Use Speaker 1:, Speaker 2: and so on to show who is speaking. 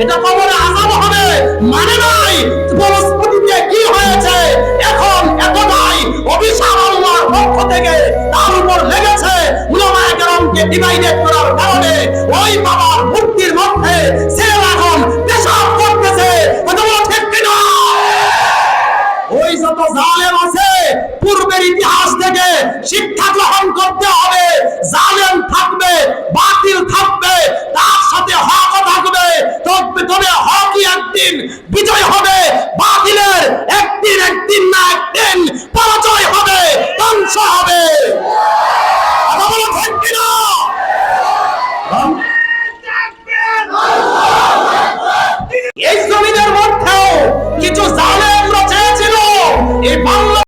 Speaker 1: এটা কবরে আযাব হবে মানে নাই। বনস্পতিতে কি হয়েছে এখন এতটাই অভিশাপ আল্লাহর পক্ষ থেকে তার উপর লেগেছে, উলামায়ে কেরামকে ডিভাইডেড করার কারণে ওই বাবার মূর্তির মধ্যে সে এখন পেশাব করতেছে। কথা বলো ঠিক কিনা? ওই যত জালেম আছে পূর্বের ইতিহাস থেকে শিক্ষা গ্রহণ করতে হবে। জালেম থাকবে, বাতিল থাকবে, তার সাথে হকও থাকবে, তবে হকই একদিন বিজয় হবে, বাতিলের একদিন না একদিন